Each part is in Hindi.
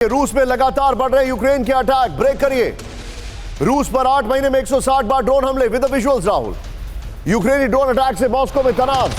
रूस में लगातार बढ़ रहे यूक्रेन के अटैक, ब्रेक करिए। रूस पर 8 महीने में 160 बार ड्रोन हमले। With the visuals Rahul. यूक्रेनी ड्रोन अटैक से मॉस्को में तनाव।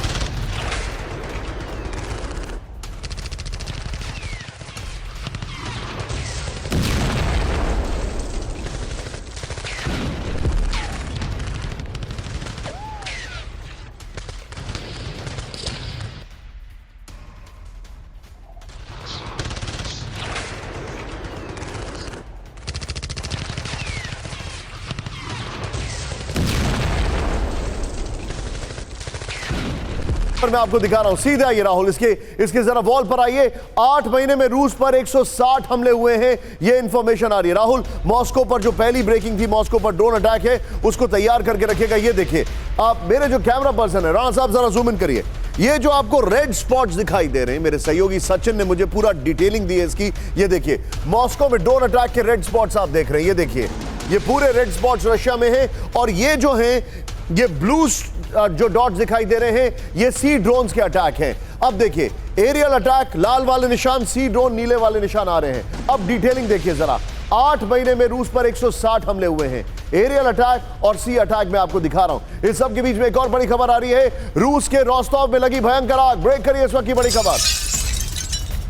मैं आपको दिखा रहा हूं, सीधे आइए राहुल, इसके जरा वॉल पर आइए। 8 महीने में रूस पर 160 हमले हुए हैं, यह इंफॉर्मेशन आ रही है। राहुल, मॉस्को पर जो पहली ब्रेकिंग थी, मॉस्को पर ड्रोन अटैक है, उसको तैयार करके रखिएगा। ये देखिए, आप मेरे जो कैमरा पर्सन है राणा साहब, जरा जूम इन करिए। ये जो आपको रेड स्पॉट्स दिखाई दे रहे हैं, मेरे सहयोगी सचिन ने मुझे पूरा डिटेलिंग दी है इसकी। ये देखिए, मॉस्को में ड्रोन अटैक के रेड स्पॉट्स आप देख रहे हैं। ये देखिए, ये पूरे रेड स्पॉट्स रशिया में हैं, और ये जो हैं, ये ब्लू जो डॉट्स दिखाई दे रहे हैं, ये सी ड्रोन्स के अटैक हैं। अब देखिए, एरियल अटैक लाल वाले निशान, सी ड्रोन नीले वाले निशान आ रहे हैं। अब डिटेलिंग देखिए जरा। 8 महीने में रूस पर 160 हमले हुए हैं। एरियल अटैक और सी अटैक में आपको दिखा रहा हूं। इस सब के बीच में एक और बड़ी खबर आ रही है। रूस के रोस्टोव में लगी भयंकर आग। ब्रेक करिए इस वक्त की बड़ी खबर।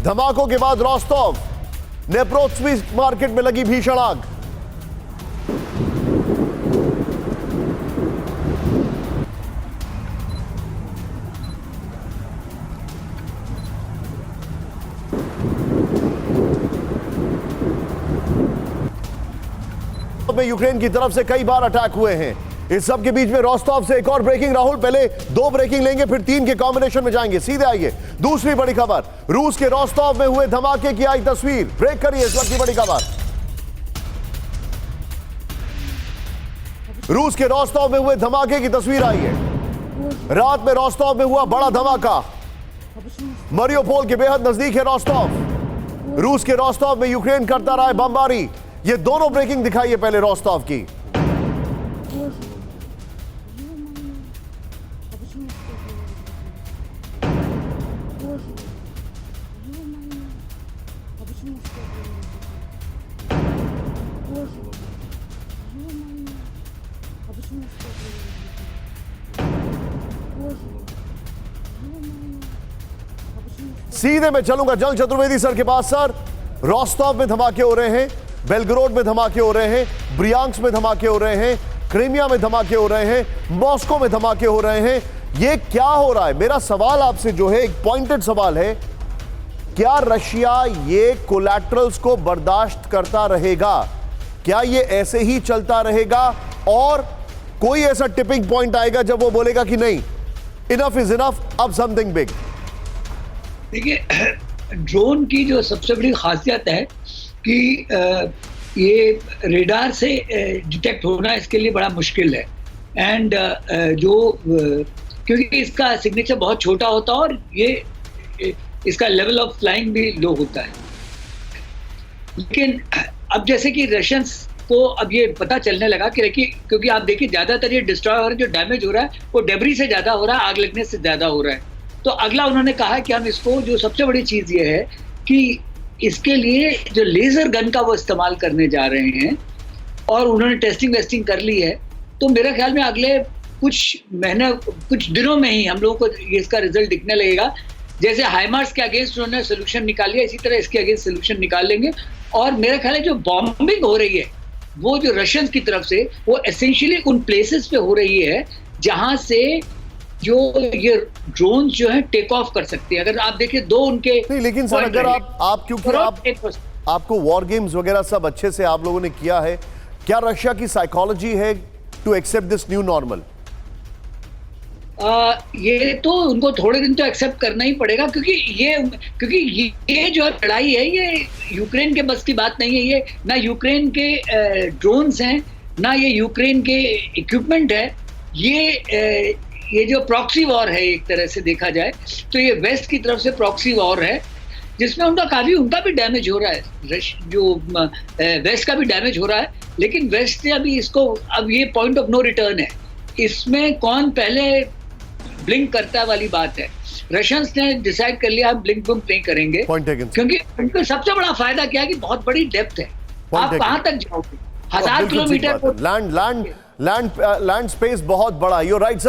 धमाकों के बाद रोस्टोव नेप्रोत्स्की मार्केट में लगी भीषण आग। में यूक्रेन की तरफ से कई बार अटैक हुए हैं। इस सब के बीच में रोस्टोव से एक और ब्रेकिंग। राहुल, पहले 2 ब्रेकिंग लेंगे, फिर 3 के कॉम्बिनेशन में जाएंगे। सीधे आइए, दूसरी बड़ी खबर। रूस के रोस्टोव में हुए धमाके की आई तस्वीर। ब्रेक करिए इस वक्त की बड़ी खबर। रूस के रोस्टोव में हुए धमाके की तस्वीर आई है। रात में रोस्टोव में हुआ बड़ा धमाका। मरियोपोल के बेहद नजदीक है रोस्टोव। रूस के रोस्टोव में यूक्रेन करता रहा है बमबारी। ये दोनों ब्रेकिंग दिखाइए पहले रोस्टोव की। सीधे मैं चलूंगा जल चतुर्वेदी सर के पास। सर, रोस्टोव में धमाके हो रहे हैं, बेलग्रोड में धमाके हो रहे हैं, ब्रियांस्क में धमाके हो रहे हैं, क्रीमिया में धमाके हो रहे हैं, मॉस्को में धमाके हो रहे हैं। ये क्या हो रहा है? मेरा सवाल आपसे जो है, एक पॉइंटेड सवाल है, क्या रशिया ये कोलैटरल्स को बर्दाश्त करता रहेगा? क्या ये ऐसे ही चलता रहेगा, और कोई ऐसा टिपिंग पॉइंट आएगा जब वो बोलेगा कि नहीं, इनफ इज इनफ, अब समथिंग बिग? देखिए, ड्रोन की जो सबसे बड़ी खासियत है कि ये रेडार से डिटेक्ट होना इसके लिए बड़ा मुश्किल है। एंड क्योंकि इसका सिग्नेचर बहुत छोटा होता है, और ये इसका लेवल ऑफ फ्लाइंग भी लो होता है। लेकिन अब जैसे कि रशियंस को अब ये पता चलने लगा कि क्योंकि आप देखिए, ज़्यादातर ये डिस्ट्रॉय हो रहा है, जो डैमेज हो रहा है वो डेब्री से ज़्यादा हो रहा है, आग लगने से ज़्यादा हो रहा है। तो अगला उन्होंने कहा कि हम इसको, जो सबसे बड़ी चीज़ ये है कि इसके लिए जो लेज़र गन का वो इस्तेमाल करने जा रहे हैं, और उन्होंने टेस्टिंग वेस्टिंग कर ली है। तो मेरे ख्याल में अगले कुछ महीने, कुछ दिनों में ही हम लोगों को इसका रिजल्ट दिखने लगेगा। जैसे हाइमार्स के अगेंस्ट उन्होंने सोल्यूशन निकाल लिया, इसी तरह इसके अगेंस्ट सोल्यूशन निकाल लेंगे। और मेरा ख्याल है जो बॉम्बिंग हो रही है, वो जो रशियंस की तरफ से, वो एसेंशियली उन प्लेसेस पे हो रही है जहाँ से जो ये ड्रोन्स जो है टेक ऑफ कर सकते हैं। अगर आप देखिए, 2 उनके नहीं, लेकिन सर अगर आप क्योंकि आपको वॉर गेम्स वगैरह सब अच्छे से आप लोगों ने किया है, क्या रशिया की साइकोलॉजी है to accept this new normal? ये तो उनको थोड़े दिन तो एक्सेप्ट करना ही पड़ेगा, क्योंकि ये जो लड़ाई है, ये यूक्रेन के बस की बात नहीं है। ये ना यूक्रेन के ड्रोन्स हैं, ना ये यूक्रेन के इक्विपमेंट है। ये जो प्रॉक्सी वॉर है, एक तरह से देखा जाए तो ये वेस्ट की तरफ से प्रॉक्सी वॉर है, जिसमें उनका भी डैमेज हो रहा है, जो वेस्ट का भी डैमेज हो रहा है। लेकिन वेस्ट ने अभी इसको, अब ये पॉइंट ऑफ नो रिटर्न है, इसमें कौन पहले ब्लिंक करता वाली बात है। रशियंस ने डिसाइड कर लिया हम ब्लिंक बम्प नहीं करेंगे, पॉइंट टेकन, क्योंकि उनको सबसे बड़ा फायदा क्या है कि बहुत बड़ी डेप्थ है, आप कहां तक जाओगे, 1000 किलोमीटर लैंड स्पेस बहुत बड़ा, यू राइट।